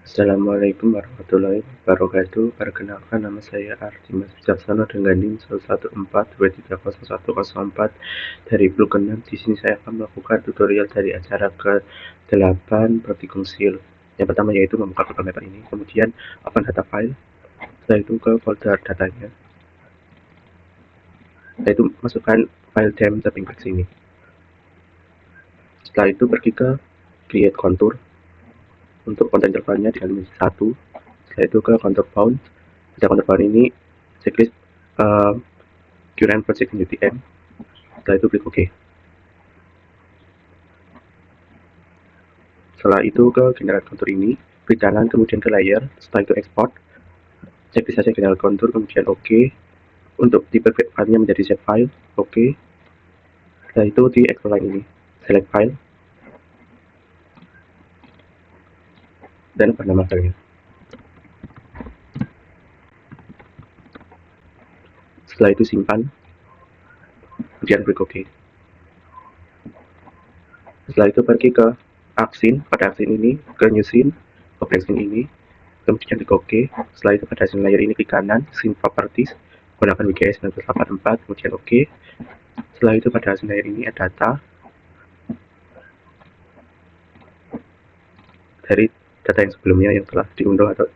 Assalamualaikum warahmatullahi wabarakatuh. Perkenalkan, nama saya Ardimas Wijaksono dengan NIM 114230104 dari Blok 6. Di sini saya akan melakukan tutorial dari acara ke-8 Praktikum SIL. Yang pertama yaitu membuka Google Map ini, kemudian open data file, setelah itu ke folder datanya, setelah itu masukkan file dem tapping ke sini. Setelah itu pergi ke create contour. Untuk konten terbarunya di element 1, setelah itu ke contour bound. Pada contour bound ini checklist current project in UTM. Setelah itu klik OK. Setelah itu ke generate contour ini, klik kanan kemudian ke layer, setelah itu export, checklist saja generate contour kemudian OK. Untuk tipe filenya menjadi shape file, OK. Setelah itu di export line ini, select file dan ubah nama filenya. Setelah itu simpan, kemudian klik OK. Setelah itu pergi ke Axin, pada Axin ini ke new scene, ke blank scene ini, kemudian klik OK. Setelah itu pada scene layer ini klik kanan, scene properties, gunakan WGS 1984, kemudian OK. Setelah itu pada scene layer ini ada data dari data yang sebelumnya yang telah diunduh atau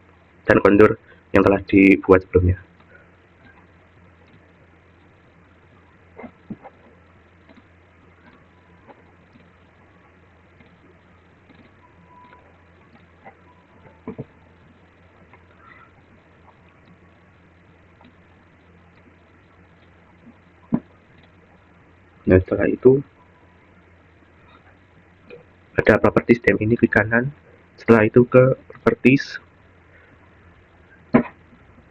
dan kontur yang telah dibuat sebelumnya. Nah, setelah itu ada properties dem ini, klik kanan. Setelah itu ke properties,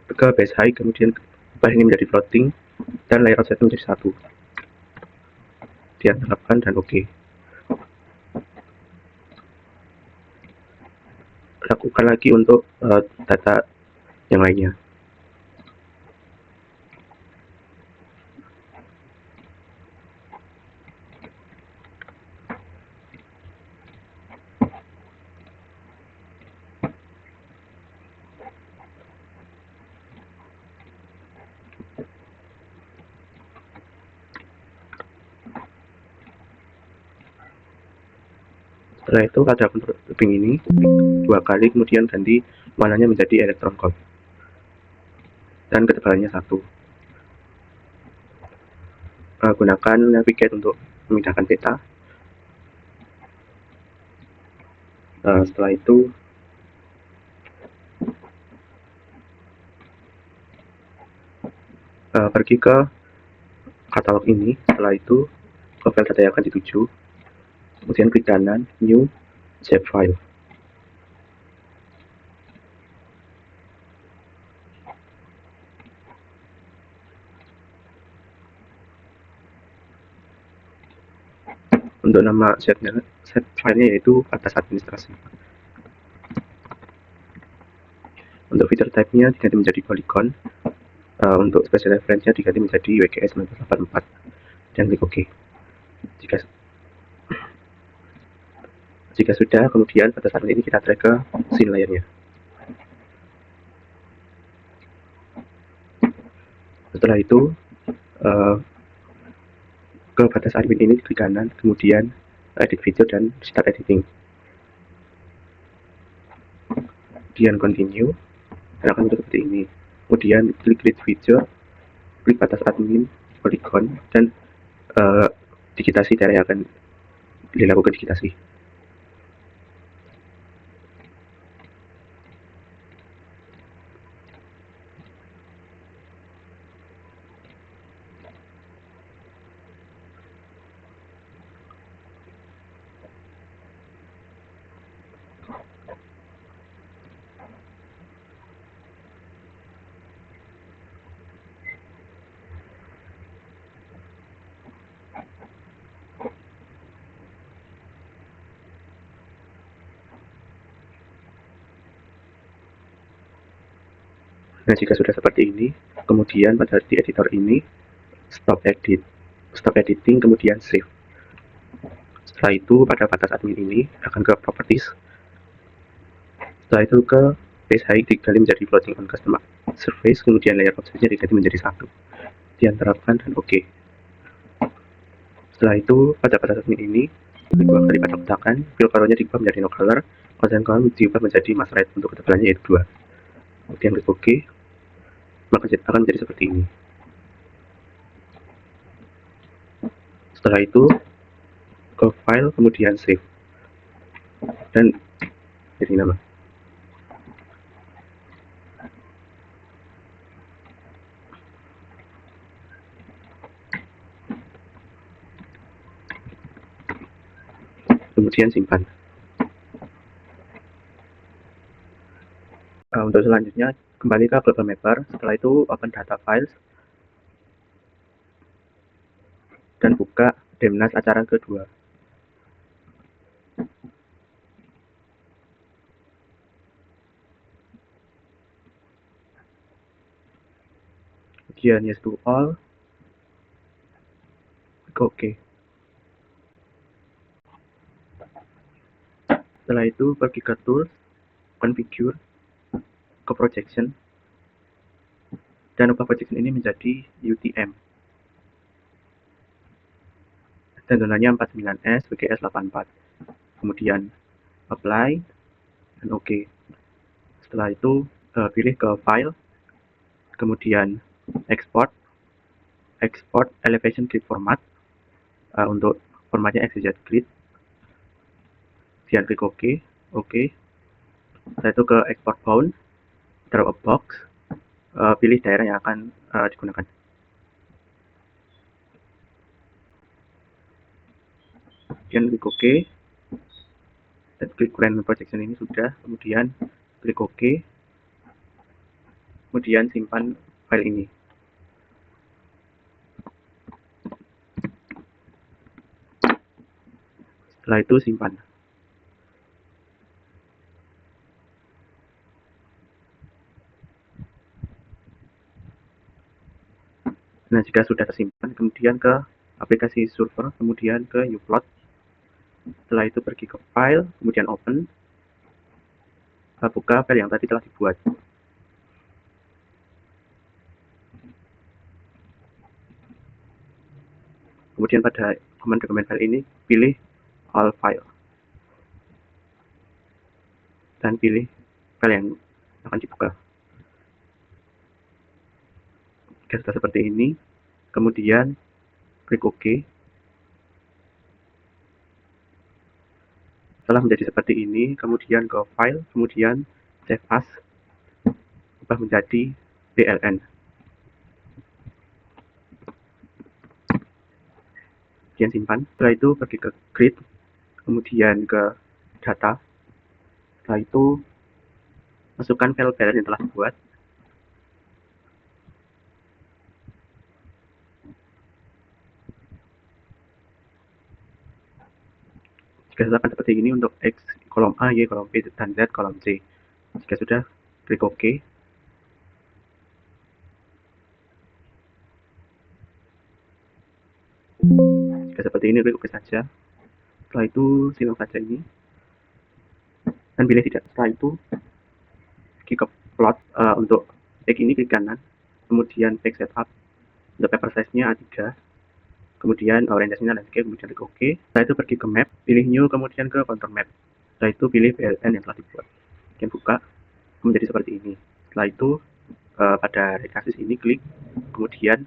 ke base height, kemudian ubah ini menjadi floating dan layer offset menjadi 1. Dia terapkan dan OK. Lakukan lagi untuk data yang lainnya. Setelah itu ada contour looping ini 2 kali, kemudian ganti warnanya menjadi electron gold dan ketebalannya 1. Gunakan navigate untuk memindahkan peta. Setelah itu pergi ke katalog ini, setelah itu ke file data yang akan dituju, kemudian klik kanan new shape file. Untuk nama shape filenya yaitu atas administrasi. Untuk feature type-nya diganti menjadi polygon. Untuk special reference-nya diganti menjadi WGS 1984 dan klik OK. Jika sudah, kemudian pada saat ini kita drag ke scene layernya. Setelah itu ke batas admin ini klik kanan, kemudian edit feature dan start editing. Kemudian continue dan akan muncul seperti ini. Kemudian klik create feature, klik batas admin, polygon, dan digitasi daerah yang akan dilakukan digitasi. Nah, jika sudah seperti ini, kemudian pada di editor ini stop editing, kemudian save. Setelah itu pada batas admin ini akan ke properties, Setelah itu ke face height digali menjadi floating on custom surface, kemudian layer objeknya diganti menjadi 1. Kemudian terapkan dan oke. Setelah itu pada segmen ini dibuang dari kotak-kotakan, fill colornya diubah menjadi no color, content color diubah menjadi mask red untuk ketebalannya yaitu 2. Kemudian klik OK, maka akan menjadi seperti ini. Setelah itu ke file, kemudian save, dan jadi nama. Kemudian simpan. Untuk selanjutnya kembali ke Global Mapper. Setelah itu open data files dan buka Demnas acara kedua. Kemudian yes to all, oke. Setelah itu pergi ke tools, configure, ke projection, dan ubah projection ini menjadi UTM. Dan zonanya 49S, WGS 84. Kemudian apply dan oke. Setelah itu pilih ke file, kemudian export elevation grid format, untuk formatnya XYZ grid. Kemudian klik OK. Setelah itu ke export bound, draw a box, pilih daerah yang akan digunakan. Kemudian klik OK, dan klik run projection ini sudah. Kemudian klik OK, kemudian simpan file ini. Setelah itu simpan. Nah, jika sudah tersimpan, kemudian ke aplikasi server, kemudian ke uplot. Setelah itu pergi ke file, kemudian open, buka file yang tadi telah dibuat. Kemudian pada dokumen file ini pilih all file dan pilih file yang akan dibuka. Jika sudah seperti ini, kemudian klik OK. Setelah menjadi seperti ini, kemudian ke file, kemudian save as, ubah menjadi DLN. Kemudian simpan. Setelah itu pergi ke grid, kemudian ke data. Setelah itu masukkan file-file yang telah dibuat. Jika sudah akan seperti ini untuk X kolom A, Y kolom B, dan Z kolom C. Jika sudah, klik OK. Jika seperti ini, klik OK saja. Setelah itu silang saja ini dan pilih tidak. Setelah itu pergi ke plot, untuk X ini klik kanan, kemudian back setup, untuk paper size nya A3, kemudian orientasinya landscape, kemudian klik OK. Setelah itu pergi ke map, pilih new, kemudian ke contour map. Setelah itu pilih PLN yang telah dibuat, kemudian buka, menjadi seperti ini. Setelah itu pada rekasis ini klik, kemudian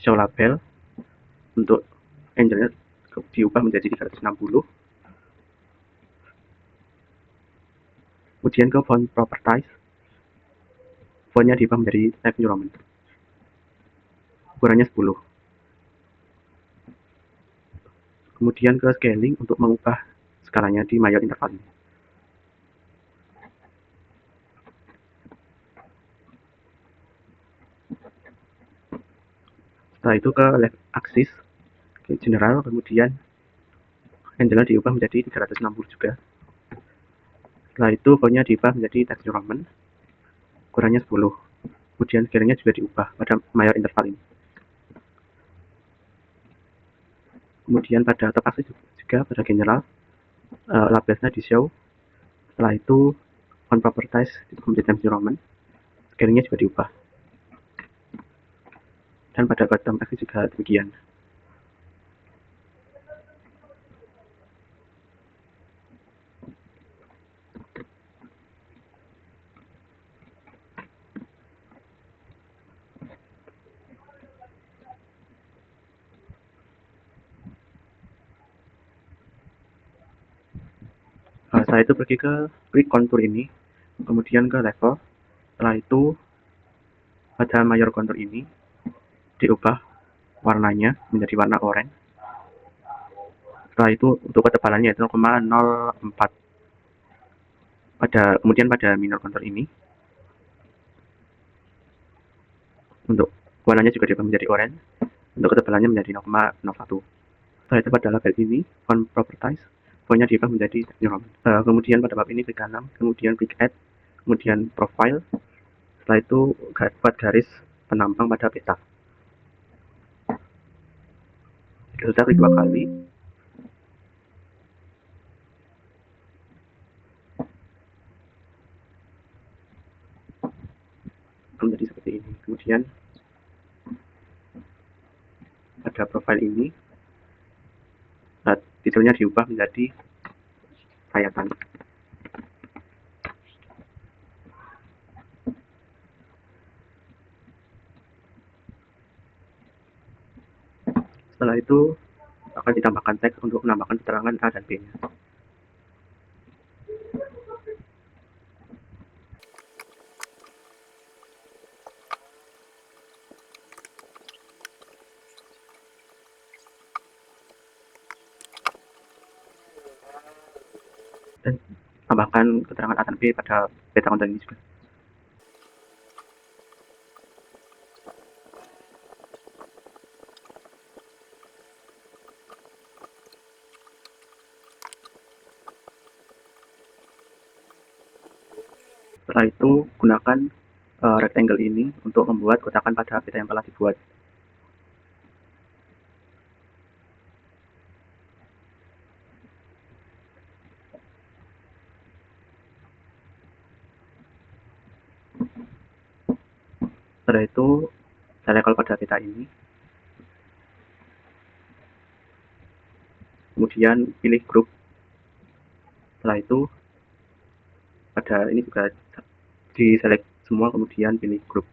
show label, untuk angelnya diubah menjadi 360. Kemudian ke font properties, fontnya diubah menjadi Times New Roman, ukurannya 10. Kemudian ke scaling untuk mengubah skalanya di mayor interval ini. Setelah itu ke left axis, ke general, kemudian angelnya diubah menjadi 360 juga. Setelah itu fontnya diubah menjadi Times New Roman, ukurannya 10. Kemudian scalingnya juga diubah pada mayor interval ini. Kemudian pada top axis juga pada general, labelsnya di show, Setelah itu on properties menjadi Times New Roman, scalingnya juga diubah, dan pada bottom axis juga demikian. Setelah itu pergi ke quick contour ini, kemudian ke level. Setelah itu pada mayor contour ini diubah warnanya menjadi warna oranye. Setelah itu untuk ketebalannya itu 0,04. Kemudian pada minor contour ini untuk warnanya juga diubah menjadi oranye, untuk ketebalannya menjadi 0,01. Setelah itu pada label ini on properties fontnya diubah menjadi New Roman. Kemudian pada bab ini klik kanan, kemudian klik add, kemudian profile. Setelah itu buat garis penampang pada peta. Jika sudah, klik 2 kali. Menjadi seperti ini. Kemudian pada profile ini titelnya diubah menjadi sayatan. Setelah itu akan ditambahkan teks untuk menambahkan keterangan A dan B-nya. Dan tambahkan keterangan A dan B pada peta konten ini juga. Setelah itu gunakan rectangle ini untuk membuat kotakan pada peta yang telah dibuat. Setelah itu select pada peta ini, kemudian pilih grup. Setelah itu pada ini juga di select semua, kemudian pilih grup.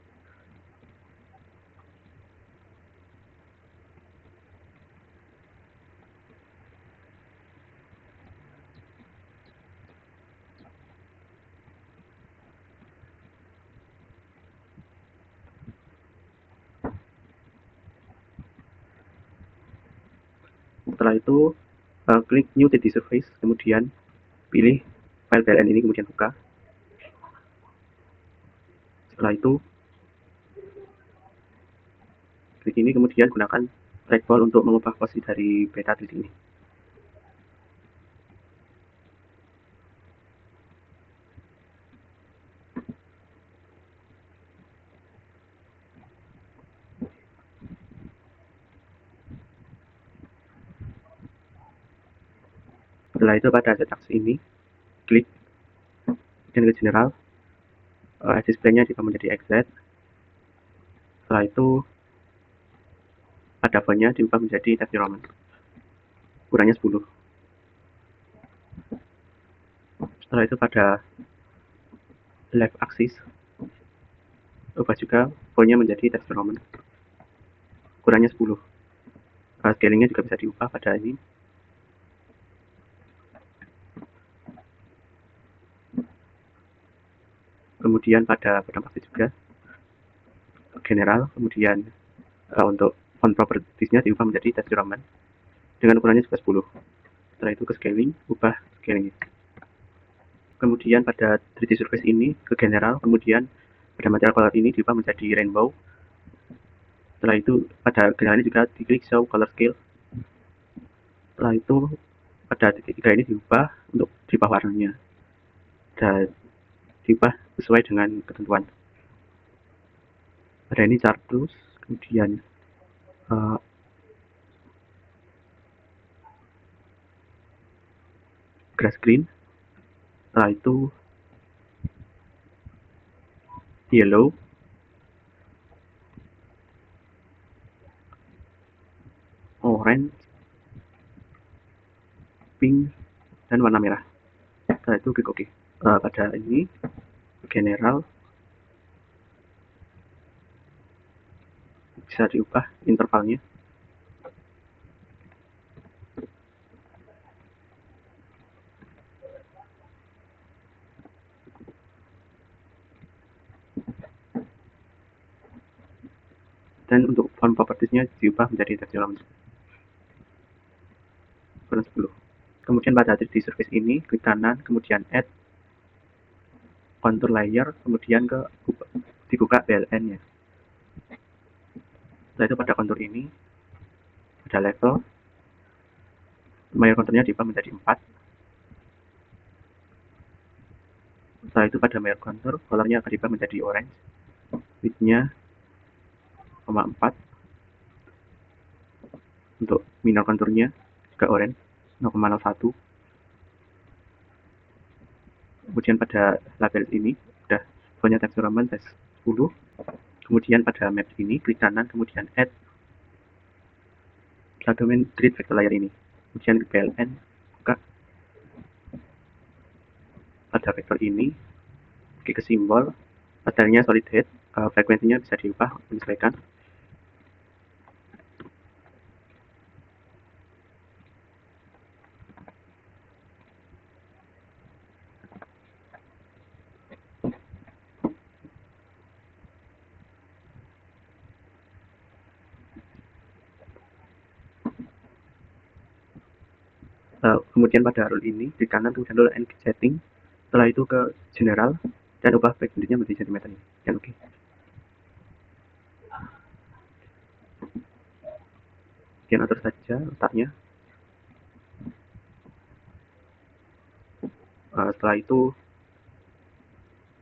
Setelah itu klik new 3D surface, kemudian pilih file PLN ini, kemudian buka. Setelah itu klik ini, kemudian gunakan trackball untuk mengubah posisi dari peta 3D ini. Setelah itu pada set axis ini klik, kemudian ke general, display-nya diubah menjadi XZ. Setelah itu pada fontnya diubah menjadi Times New Roman, ukurannya 10. Setelah itu pada left axis ubah juga fontnya menjadi Times New Roman, ukurannya 10. Scalingnya juga bisa diubah pada ini. Kemudian pada bottom axis juga general, kemudian untuk font properties-nya diubah menjadi Times New Roman dengan ukurannya juga 10. Setelah itu ke scaling, ubah scalingnya. Kemudian pada 3D surface ini ke general, kemudian pada material color ini diubah menjadi rainbow. Setelah itu pada general ini juga diklik show color scale. Setelah itu pada titik 3 ini diubah untuk diubah warnanya dan diubah sesuai dengan ketentuan. Pada ini chartreuse, kemudian grass green, Setelah itu yellow, orange, pink, dan warna merah. Setelah itu klik OK. Pada ini general bisa diubah intervalnya. Dan untuk font propertiesnya diubah menjadi text element 10. Kemudian pada 3D surface ini klik kanan, kemudian add contour layer, kemudian dibuka BLN nya. Setelah itu pada kontur ini ada level, layer konturnya diubah menjadi 4. Setelah itu pada layer kontur, colornya akan diubah menjadi orange, widthnya 0,4. Untuk minor konturnya juga orange 0,01. Kemudian pada label ini sudah punya tekstur roman size 10. Kemudian pada map ini klik kanan, kemudian add fragment grid vector layer ini, kemudian klik PLN, buka. Pada vektor ini klik ke simbol, stylenya solid head, frekuensinya bisa diubah menyesuaikan. Kemudian pada rule ini di kanan kemudian rule and setting, setelah itu ke general dan ubah backgroundnya menjadi cm ini, dan oke. Kemudian atur saja letaknya. Setelah itu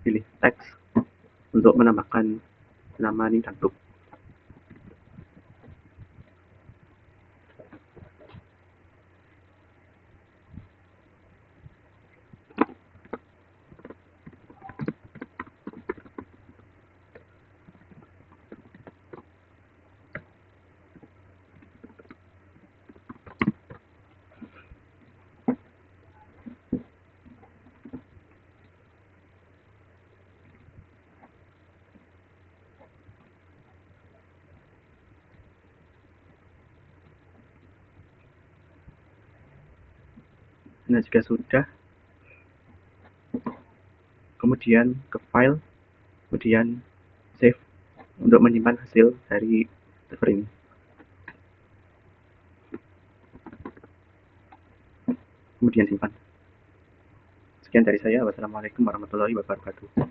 pilih teks untuk menambahkan nama ini dan grup. Nah, jika sudah, kemudian ke file, kemudian save untuk menyimpan hasil dari server ini. Kemudian simpan. Sekian dari saya. Wassalamualaikum warahmatullahi wabarakatuh.